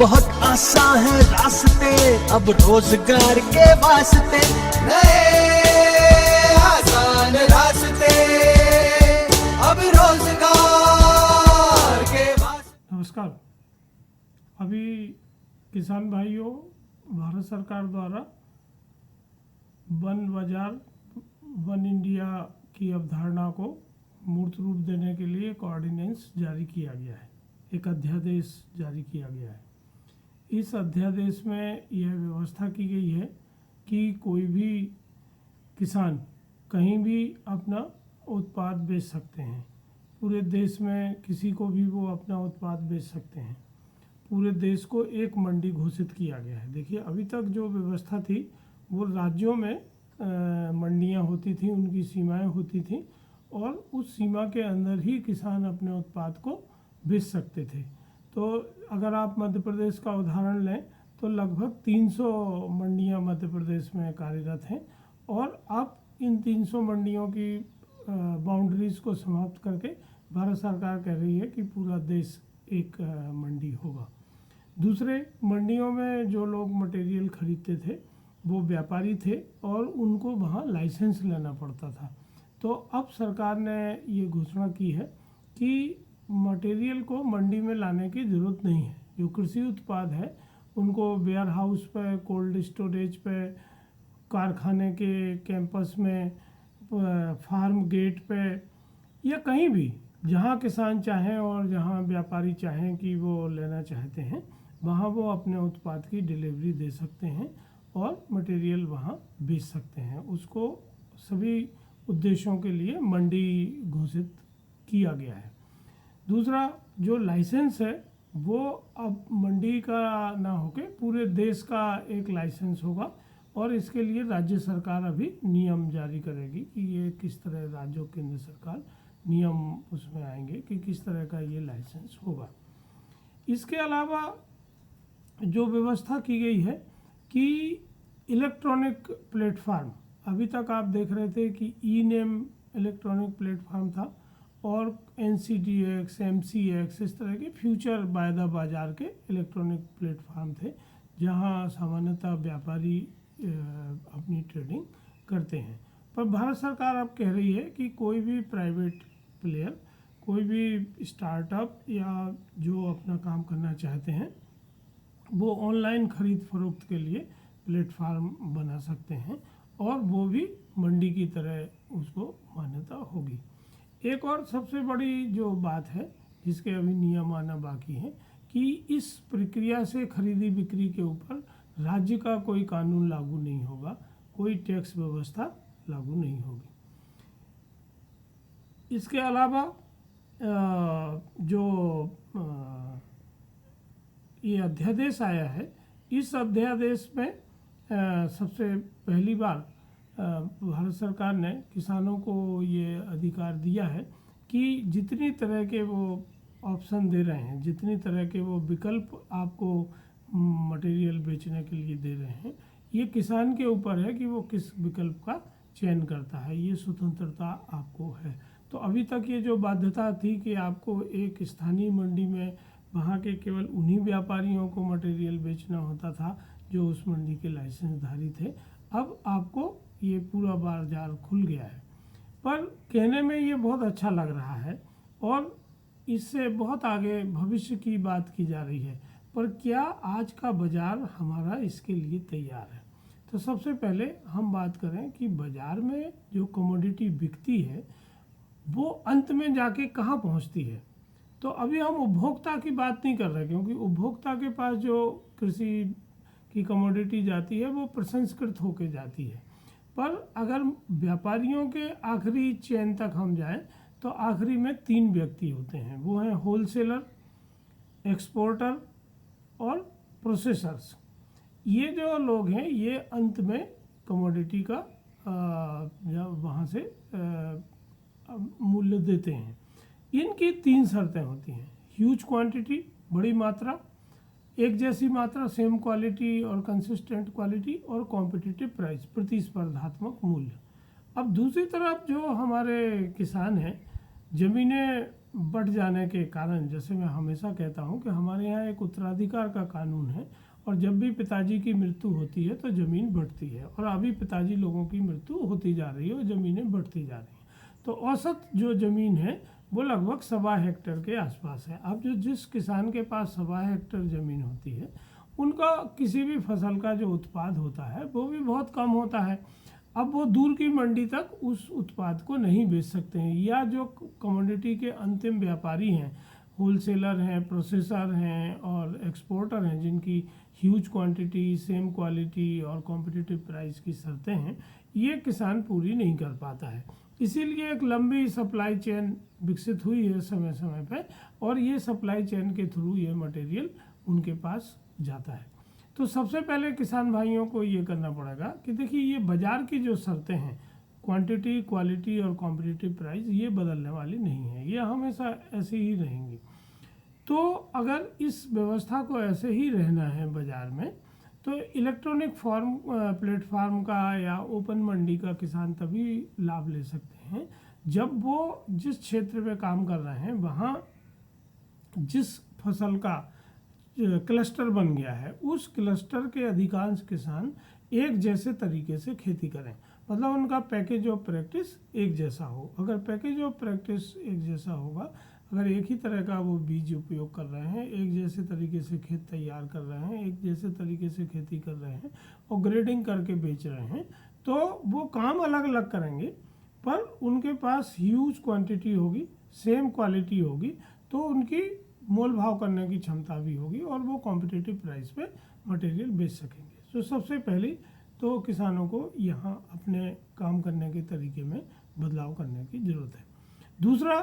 बहुत आसान है रास्ते अब रोजगार के वास्ते, नए आसान रास्ते अब रोजगार के वास्ते। नमस्कार। अभी किसान भाइयों, भारत सरकार द्वारा वन बाजार, वन इंडिया की अवधारणा को मूर्त रूप देने के लिए एक ऑर्डिनेंस जारी किया गया है, एक अध्यादेश जारी किया गया है। इस अध्यादेश में यह व्यवस्था की गई है कि कोई भी किसान कहीं भी अपना उत्पाद बेच सकते हैं। पूरे देश में किसी को भी वो अपना उत्पाद बेच सकते हैं। पूरे देश को एक मंडी घोषित किया गया है। देखिए, अभी तक जो व्यवस्था थी वो राज्यों में मंडियां होती थी, उनकी सीमाएं होती थी और उस सीमा के अंदर ही किसान अपने उत्पाद को बेच सकते थे। तो अगर आप मध्य प्रदेश का उदाहरण लें तो लगभग 300 मंडियां मध्य प्रदेश में कार्यरत हैं और अब इन 300 मंडियों की बाउंड्रीज़ को समाप्त करके भारत सरकार कह रही है कि पूरा देश एक मंडी होगा। दूसरे, मंडियों में जो लोग मटेरियल खरीदते थे वो व्यापारी थे और उनको वहाँ लाइसेंस लेना पड़ता था। तो अब सरकार ने ये घोषणा की है कि मटेरियल को मंडी में लाने की ज़रूरत नहीं है। जो कृषि उत्पाद है उनको वेयर हाउस पे, कोल्ड स्टोरेज पे, कारखाने के कैंपस में, फार्म गेट पे या कहीं भी जहाँ किसान चाहें और जहाँ व्यापारी चाहें कि वो लेना चाहते हैं, वहाँ वो अपने उत्पाद की डिलीवरी दे सकते हैं और मटेरियल वहाँ बेच सकते हैं। उसको सभी उद्देश्यों के लिए मंडी घोषित किया गया है। दूसरा, जो लाइसेंस है वो अब मंडी का ना होके पूरे देश का एक लाइसेंस होगा और इसके लिए राज्य सरकार अभी नियम जारी करेगी कि ये किस तरह, राज्य और केंद्र सरकार नियम उसमें आएंगे कि किस तरह का ये लाइसेंस होगा। इसके अलावा जो व्यवस्था की गई है कि इलेक्ट्रॉनिक प्लेटफार्म, अभी तक आप देख रहे थे कि ई नेम इलेक्ट्रॉनिक प्लेटफार्म था और NCDX, MCX, इस तरह के फ्यूचर वायदा बाजार के इलेक्ट्रॉनिक प्लेटफार्म थे जहां सामान्यतः व्यापारी अपनी ट्रेडिंग करते हैं। पर भारत सरकार अब कह रही है कि कोई भी प्राइवेट प्लेयर, कोई भी स्टार्टअप या जो अपना काम करना चाहते हैं वो ऑनलाइन खरीद फरोख्त के लिए प्लेटफार्म बना सकते हैं और वो भी मंडी की तरह उसको मान्यता होगी। एक और सबसे बड़ी जो बात है जिसके अभी नियम आना बाकी है कि इस प्रक्रिया से खरीदी बिक्री के ऊपर राज्य का कोई कानून लागू नहीं होगा, कोई टैक्स व्यवस्था लागू नहीं होगी। इसके अलावा जो ये अध्यादेश आया है, इस अध्यादेश में सबसे पहली बार भारत सरकार ने किसानों को ये अधिकार दिया है कि जितनी तरह के वो ऑप्शन दे रहे हैं, जितनी तरह के वो विकल्प आपको मटेरियल बेचने के लिए दे रहे हैं, ये किसान के ऊपर है कि वो किस विकल्प का चयन करता है। ये स्वतंत्रता आपको है। तो अभी तक ये जो बाध्यता थी कि आपको एक स्थानीय मंडी में वहाँ के केवल उन्हीं व्यापारियों को मटेरियल बेचना होता था जो उस मंडी के लाइसेंसधारी थे, अब आपको ये पूरा बाजार खुल गया है। पर कहने में ये बहुत अच्छा लग रहा है और इससे बहुत आगे भविष्य की बात की जा रही है, पर क्या आज का बाजार हमारा इसके लिए तैयार है? तो सबसे पहले हम बात करें कि बाजार में जो कमोडिटी बिकती है वो अंत में जाके कहाँ पहुँचती है। तो अभी हम उपभोक्ता की बात नहीं कर रहे, क्योंकि उपभोक्ता के पास जो कृषि की कमोडिटी जाती है वो प्रसंस्कृत होके जाती है। पर अगर व्यापारियों के आखिरी चेन तक हम जाएं तो आखिरी में 3 व्यक्ति होते हैं, वो हैं होलसेलर, एक्सपोर्टर और प्रोसेसर्स। ये जो लोग हैं ये अंत में कमोडिटी का वहाँ से मूल्य देते हैं। इनकी 3 शर्तें होती हैं: ह्यूज क्वांटिटी, बड़ी मात्रा, एक जैसी मात्रा, सेम क्वालिटी और कंसिस्टेंट क्वालिटी, और कॉम्पिटिटिव प्राइस, प्रतिस्पर्धात्मक मूल्य। अब दूसरी तरफ जो हमारे किसान हैं, ज़मीनें बढ़ जाने के कारण, जैसे मैं हमेशा कहता हूँ कि हमारे यहाँ एक उत्तराधिकार का कानून है, और जब भी पिताजी की मृत्यु होती है तो ज़मीन बढ़ती है, और अभी पिताजी लोगों की मृत्यु होती जा रही है और ज़मीनें बढ़ती जा रही हैं। तो औसत जो ज़मीन है वो लगभग 1.25 हेक्टेयर के आसपास है। अब जिस किसान के पास 1.25 हेक्टेयर ज़मीन होती है, उनका किसी भी फसल का जो उत्पाद होता है वो भी बहुत कम होता है। अब वो दूर की मंडी तक उस उत्पाद को नहीं बेच सकते हैं, या जो कमोडिटी के अंतिम व्यापारी हैं, होलसेलर हैं, प्रोसेसर हैं और एक्सपोर्टर हैं, जिनकी ह्यूज क्वांटिटी, सेम क्वालिटी और कॉम्पिटिटिव प्राइस की शर्तें हैं, ये किसान पूरी नहीं कर पाता है। इसीलिए एक लंबी सप्लाई चेन विकसित हुई है समय समय पे, और ये सप्लाई चेन के थ्रू ये मटेरियल उनके पास जाता है। तो सबसे पहले किसान भाइयों को ये करना पड़ेगा कि देखिए, ये बाज़ार की जो शर्तें हैं, क्वांटिटी, क्वालिटी और कॉम्पिटिटिव प्राइस, ये बदलने वाली नहीं है, ये हमेशा ऐसे ही रहेंगी। तो अगर इस व्यवस्था को ऐसे ही रहना है बाज़ार में, तो इलेक्ट्रॉनिक फॉर्म प्लेटफार्म का या ओपन मंडी का किसान तभी लाभ ले सकते हैं जब वो जिस क्षेत्र में काम कर रहे हैं वहाँ जिस फसल का क्लस्टर बन गया है, उस क्लस्टर के अधिकांश किसान एक जैसे तरीके से खेती करें। मतलब उनका पैकेज ऑफ प्रैक्टिस एक जैसा हो। अगर पैकेज ऑफ प्रैक्टिस एक जैसा होगा, अगर एक ही तरह का वो बीज उपयोग कर रहे हैं, एक जैसे तरीके से खेत तैयार कर रहे हैं, एक जैसे तरीके से खेती कर रहे हैं और ग्रेडिंग करके बेच रहे हैं, तो वो काम अलग अलग करेंगे पर उनके पास ह्यूज क्वांटिटी होगी, सेम क्वालिटी होगी, तो उनकी मोल भाव करने की क्षमता भी होगी और वो कॉम्पिटिटिव प्राइस पे मटेरियल बेच सकेंगे। तो सबसे पहली तो किसानों को यहाँ अपने काम करने के तरीके में बदलाव करने की ज़रूरत है। दूसरा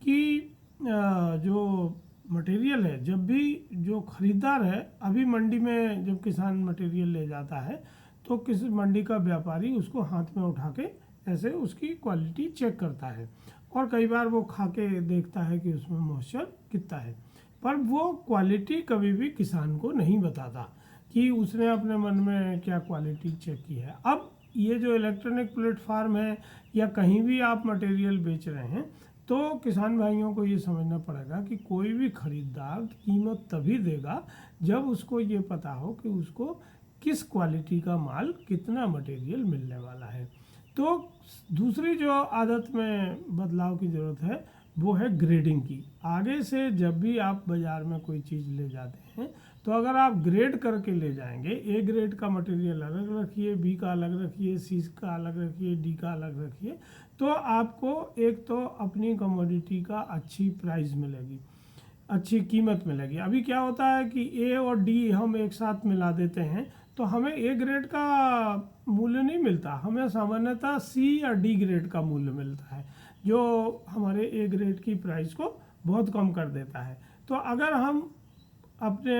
कि जो मटेरियल है, जब भी जो खरीदार है, अभी मंडी में जब किसान मटेरियल ले जाता है तो किसी मंडी का व्यापारी उसको हाथ में उठा के ऐसे उसकी क्वालिटी चेक करता है, और कई बार वो खा के देखता है कि उसमें मॉइस्चर कितना है, पर वो क्वालिटी कभी भी किसान को नहीं बताता कि उसने अपने मन में क्या क्वालिटी चेक की है। अब ये जो इलेक्ट्रॉनिक प्लेटफार्म है या कहीं भी आप मटेरियल बेच रहे हैं, तो किसान भाइयों को ये समझना पड़ेगा कि कोई भी खरीदार कीमत तभी देगा जब उसको ये पता हो कि उसको किस क्वालिटी का माल, कितना मटेरियल मिलने वाला है। तो दूसरी जो आदत में बदलाव की ज़रूरत है वो है ग्रेडिंग की। आगे से जब भी आप बाज़ार में कोई चीज़ ले जाते हैं तो अगर आप ग्रेड करके ले जाएंगे, ए ग्रेड का मटेरियल अलग रखिए, बी का अलग रखिए, सी का अलग रखिए, डी का अलग रखिए, तो आपको एक तो अपनी कमोडिटी का अच्छी प्राइस मिलेगी, अच्छी कीमत मिलेगी। अभी क्या होता है कि ए और डी हम एक साथ मिला देते हैं तो हमें ए ग्रेड का मूल्य नहीं मिलता, हमें सामान्यतः सी या डी ग्रेड का मूल्य मिलता है, जो हमारे ए ग्रेड की प्राइस को बहुत कम कर देता है। तो अगर हम अपने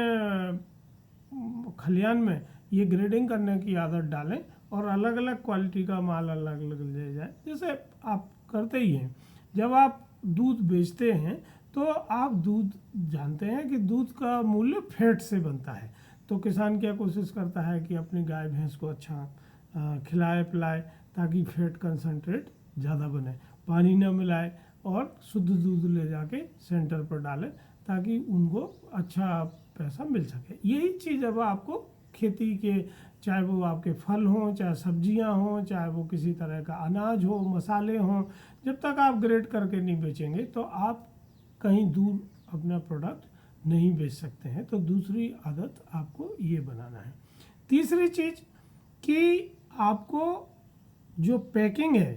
खलियान में ये ग्रेडिंग करने की आदत डालें और अलग अलग क्वालिटी का माल अलग अलग ले जाए, जैसे आप करते ही हैं, जब आप दूध बेचते हैं तो आप दूध जानते हैं कि दूध का मूल्य फैट से बनता है, तो किसान क्या कोशिश करता है कि अपनी गाय भैंस को अच्छा खिलाए पिलाए ताकि फैट कंसंट्रेट ज़्यादा बने, पानी न मिलाए और शुद्ध दूध ले जाके सेंटर पर डाले ताकि उनको अच्छा पैसा मिल सके। यही चीज़ अब आपको खेती के, चाहे वो आपके फल हों, चाहे सब्जियां हों, चाहे वो किसी तरह का अनाज हो, मसाले हों, जब तक आप ग्रेड करके नहीं बेचेंगे तो आप कहीं दूर अपना प्रोडक्ट नहीं बेच सकते हैं। तो दूसरी आदत आपको ये बनाना है। तीसरी चीज़ कि आपको जो पैकिंग है,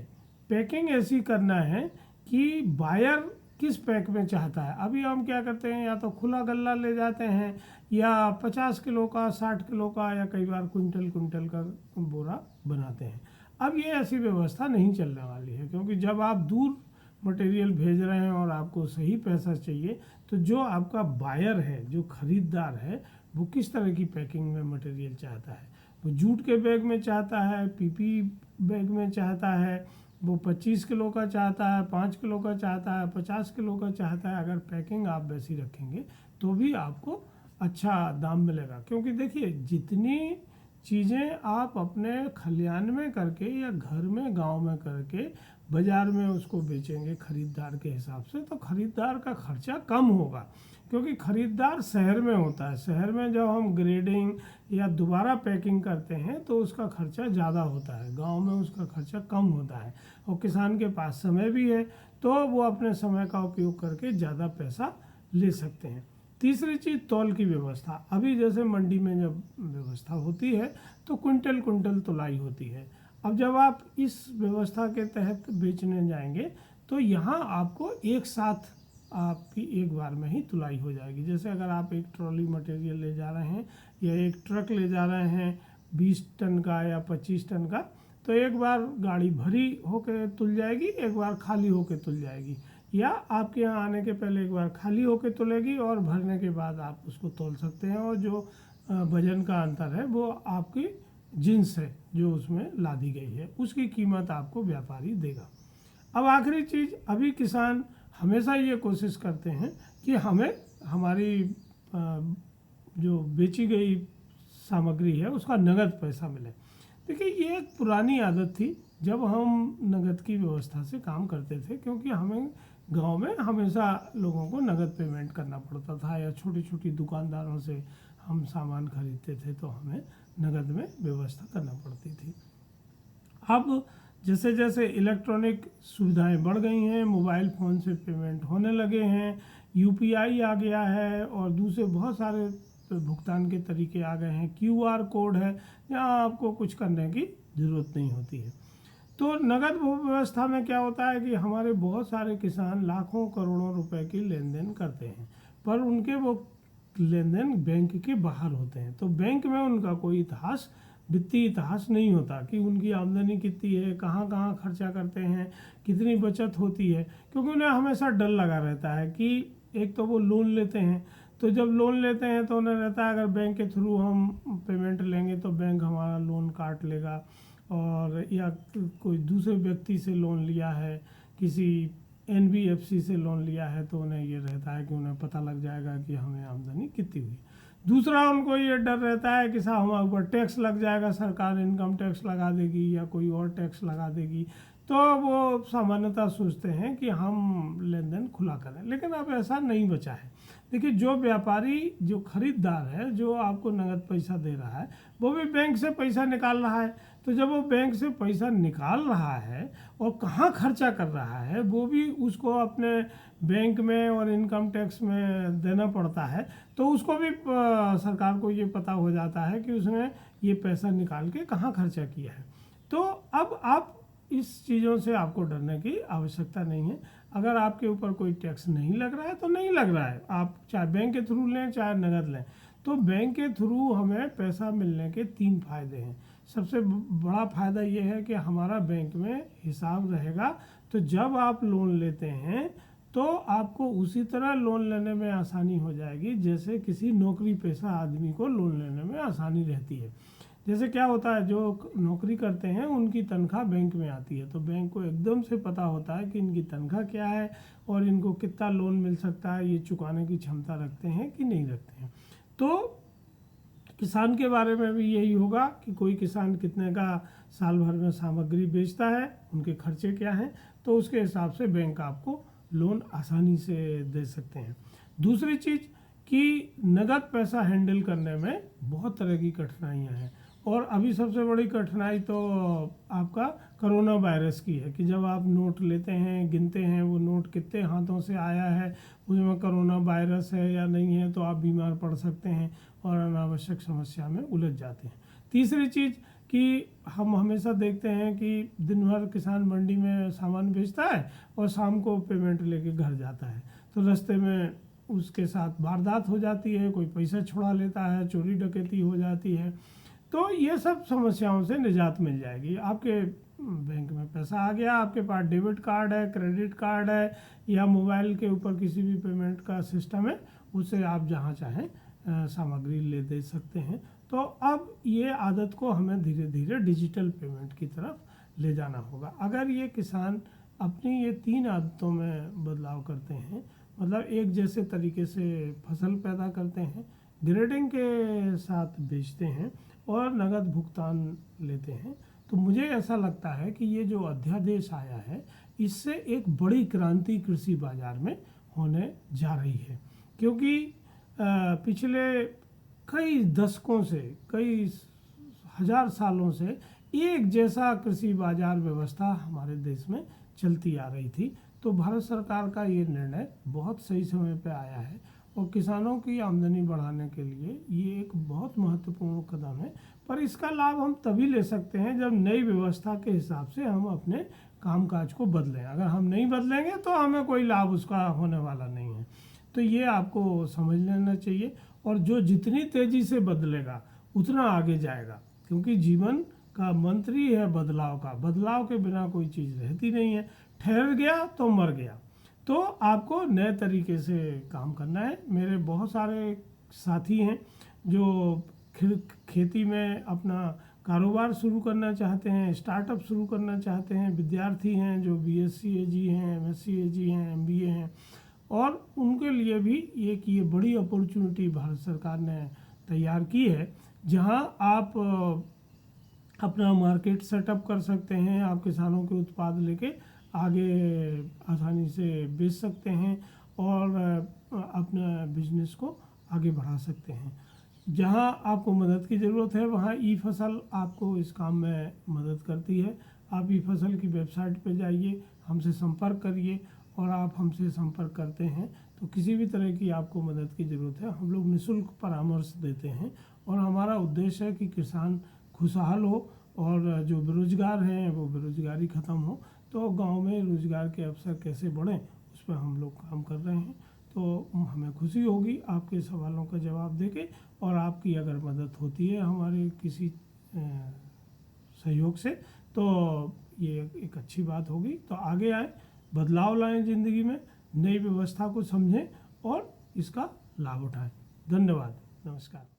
पैकिंग ऐसी करना है कि बायर किस पैक में चाहता है। अभी हम क्या करते हैं, या तो खुला गल्ला ले जाते हैं या 50 किलो का, 60 किलो का, या कई बार क्विंटल का बोरा बनाते हैं। अब ये ऐसी व्यवस्था नहीं चलने वाली है, क्योंकि जब आप दूर मटेरियल भेज रहे हैं और आपको सही पैसा चाहिए, तो जो आपका बायर है, जो खरीदार है, वो किस तरह की पैकिंग में मटेरियल चाहता है। वो जूट के बैग में चाहता है, पीपी बैग में चाहता है, वो 25 किलो का चाहता है, 5 किलो का चाहता है, 50 किलो का चाहता है। अगर पैकिंग आप वैसी रखेंगे तो भी आपको अच्छा दाम मिलेगा, क्योंकि देखिए जितनी चीज़ें आप अपने खलियान में करके या घर में गांव में करके बाज़ार में उसको बेचेंगे खरीदार के हिसाब से, तो खरीदार का खर्चा कम होगा, क्योंकि खरीदार शहर में होता है। शहर में जब हम ग्रेडिंग या दोबारा पैकिंग करते हैं तो उसका खर्चा ज़्यादा होता है, गांव में उसका खर्चा कम होता है, और किसान के पास समय भी है तो वो अपने समय का उपयोग करके ज़्यादा पैसा ले सकते हैं। तीसरी चीज़ तौल की व्यवस्था। अभी जैसे मंडी में जब व्यवस्था होती है तो कुंटल कुंटल तुलाई होती है। अब जब आप इस व्यवस्था के तहत बेचने जाएंगे तो यहाँ आपको एक साथ आपकी एक बार में ही तुलाई हो जाएगी। जैसे अगर आप एक ट्रॉली मटेरियल ले जा रहे हैं या एक ट्रक ले जा रहे हैं 20 टन का या 25 टन का, तो एक बार गाड़ी भरी होकर तुल जाएगी, एक बार खाली होकर तुल जाएगी, या आपके यहाँ आने के पहले एक बार खाली होकर तुलेगी और भरने के बाद आप उसको तौल सकते हैं। और जो वजन का अंतर है वो आपकी जिन्स है जो उसमें लादी गई है, उसकी कीमत आपको व्यापारी देगा। अब आखिरी चीज़, अभी किसान हमेशा ये कोशिश करते हैं कि हमें हमारी जो बेची गई सामग्री है उसका नगद पैसा मिले। देखिए, ये एक पुरानी आदत थी जब हम नगद की व्यवस्था से काम करते थे, क्योंकि हमें गांव में हमेशा लोगों को नगद पेमेंट करना पड़ता था, या छोटी छोटी दुकानदारों से हम सामान खरीदते थे तो हमें नगद में व्यवस्था करना पड़ती थी। अब जैसे जैसे इलेक्ट्रॉनिक सुविधाएं बढ़ गई हैं, मोबाइल फ़ोन से पेमेंट होने लगे हैं, यूपीआई आ गया है और दूसरे बहुत सारे भुगतान के तरीके आ गए हैं, क्यूआर कोड है, यहाँ आपको कुछ करने की ज़रूरत नहीं होती है। तो नगद व्यवस्था में क्या होता है कि हमारे बहुत सारे किसान लाखों करोड़ों रुपए की लेन देन करते हैं, पर उनके वो लेन देन बैंक के बाहर होते हैं। तो बैंक में उनका कोई इतिहास, वित्तीय इतिहास नहीं होता कि उनकी आमदनी कितनी है, कहाँ कहाँ खर्चा करते हैं, कितनी बचत होती है, क्योंकि उन्हें हमेशा डर लगा रहता है कि एक तो वो लोन लेते हैं, तो जब लोन लेते हैं तो उन्हें रहता है अगर बैंक के थ्रू हम पेमेंट लेंगे तो बैंक हमारा लोन काट लेगा, और या कोई दूसरे व्यक्ति से लोन लिया है, किसी NBFC से लोन लिया है, तो उन्हें ये रहता है कि उन्हें पता लग जाएगा कि हमें आमदनी कितनी हुई। दूसरा, उनको ये डर रहता है कि साहब हमारे ऊपर टैक्स लग जाएगा, सरकार इनकम टैक्स लगा देगी या कोई और टैक्स लगा देगी, तो वो सामान्यतः सोचते हैं कि हम लेन देन खुला करें। लेकिन अब ऐसा नहीं बचा है। देखिए, जो व्यापारी, जो खरीदार है, जो आपको नगद पैसा दे रहा है, वो भी बैंक से पैसा निकाल रहा है। तो जब वो बैंक से पैसा निकाल रहा है और कहाँ खर्चा कर रहा है वो भी उसको अपने बैंक में और इनकम टैक्स में देना पड़ता है, तो उसको भी सरकार को ये पता हो जाता है कि उसने ये पैसा निकाल के कहाँ खर्चा किया है। तो अब आप इस चीज़ों से आपको डरने की आवश्यकता नहीं है। अगर आपके ऊपर कोई टैक्स नहीं लग रहा है तो नहीं लग रहा है, आप चाहे बैंक के थ्रू लें चाहे नगद लें। तो बैंक के थ्रू हमें पैसा मिलने के 3 फायदे हैं। सबसे बड़ा फ़ायदा ये है कि हमारा बैंक में हिसाब रहेगा, तो जब आप लोन लेते हैं तो आपको उसी तरह लोन लेने में आसानी हो जाएगी जैसे किसी नौकरी पेशा आदमी को लोन लेने में आसानी रहती है। जैसे क्या होता है, जो नौकरी करते हैं उनकी तनख्वाह बैंक में आती है, तो बैंक को एकदम से पता होता है कि इनकी तनख्वाह क्या है और इनको कितना लोन मिल सकता है, ये चुकाने की क्षमता रखते हैं कि नहीं रखते हैं। तो किसान के बारे में भी यही होगा कि कोई किसान कितने का साल भर में सामग्री बेचता है, उनके खर्चे क्या हैं, तो उसके हिसाब से बैंक आपको लोन आसानी से दे सकते हैं। दूसरी चीज़ कि नगद पैसा हैंडल करने में बहुत तरह की कठिनाइयां हैं, और अभी सबसे बड़ी कठिनाई तो आपका कोरोना वायरस की है कि जब आप नोट लेते हैं, गिनते हैं वो नोट कितने हाथों से आया है, उसमें कोरोना वायरस है या नहीं है, तो आप बीमार पड़ सकते हैं और अनावश्यक समस्या में उलझ जाते हैं। तीसरी चीज़ कि हम हमेशा देखते हैं कि दिन भर किसान मंडी में सामान बेचता है और शाम को पेमेंट लेके घर जाता है, तो रास्ते में उसके साथ वारदात हो जाती है, कोई पैसा छुड़ा लेता है, चोरी डकैती हो जाती है। तो ये सब समस्याओं से निजात मिल जाएगी। आपके बैंक में पैसा आ गया, आपके पास डेबिट कार्ड है, क्रेडिट कार्ड है, या मोबाइल के ऊपर किसी भी पेमेंट का सिस्टम है, उससे आप जहाँ चाहें सामग्री ले दे सकते हैं। तो अब ये आदत को हमें धीरे धीरे डिजिटल पेमेंट की तरफ ले जाना होगा। अगर ये किसान अपनी ये 3 आदतों में बदलाव करते हैं, मतलब एक जैसे तरीके से फसल पैदा करते हैं, ग्रेडिंग के साथ बेचते हैं और नगद भुगतान लेते हैं, तो तो मुझे ऐसा लगता है कि ये जो अध्यादेश आया है इससे एक बड़ी क्रांति कृषि बाजार में होने जा रही है, क्योंकि पिछले कई दशकों से, कई हजार सालों से एक जैसा कृषि बाजार व्यवस्था हमारे देश में चलती आ रही थी। तो भारत सरकार का ये निर्णय बहुत सही समय पे आया है और किसानों की आमदनी बढ़ाने के लिए ये एक बहुत महत्वपूर्ण कदम है। पर इसका लाभ हम तभी ले सकते हैं जब नई व्यवस्था के हिसाब से हम अपने कामकाज को बदलें। अगर हम नहीं बदलेंगे तो हमें कोई लाभ उसका होने वाला नहीं है। तो ये आपको समझ लेना चाहिए, और जो जितनी तेज़ी से बदलेगा उतना आगे जाएगा, क्योंकि जीवन का मंत्र ही है बदलाव का। बदलाव के बिना कोई चीज़ रहती नहीं है। ठहर गया तो मर गया। तो आपको नए तरीके से काम करना है। मेरे बहुत सारे साथी हैं जो खेती में अपना कारोबार शुरू करना चाहते हैं, स्टार्टअप शुरू करना चाहते हैं। विद्यार्थी हैं जो बीएससी एजी हैं, एमएससी एजी हैं, एमबीए हैं, और उनके लिए भी ये बड़ी अपॉर्चुनिटी भारत सरकार ने तैयार की है, जहां आप अपना मार्केट सेटअप कर सकते हैं। आप किसानों के उत्पाद लेके आगे आसानी से बेच सकते हैं और अपना बिजनेस को आगे बढ़ा सकते हैं। जहां आपको मदद की ज़रूरत है वहां ई फसल आपको इस काम में मदद करती है। आप ई फसल की वेबसाइट पे जाइए, हमसे संपर्क करिए, और आप हमसे संपर्क करते हैं तो किसी भी तरह की आपको मदद की ज़रूरत है, हम लोग निःशुल्क परामर्श देते हैं। और हमारा उद्देश्य है कि किसान खुशहाल हो और जो बेरोजगार हैं वो बेरोजगारी ख़त्म हो। तो गांव में रोज़गार के अवसर कैसे बढ़ें उस पर हम लोग काम कर रहे हैं। तो हमें खुशी होगी आपके सवालों का जवाब देके, और आपकी अगर मदद होती है हमारे किसी सहयोग से तो ये एक अच्छी बात होगी। तो आगे आए, बदलाव लाएं ज़िंदगी में, नई व्यवस्था को समझें और इसका लाभ उठाएं। धन्यवाद, नमस्कार।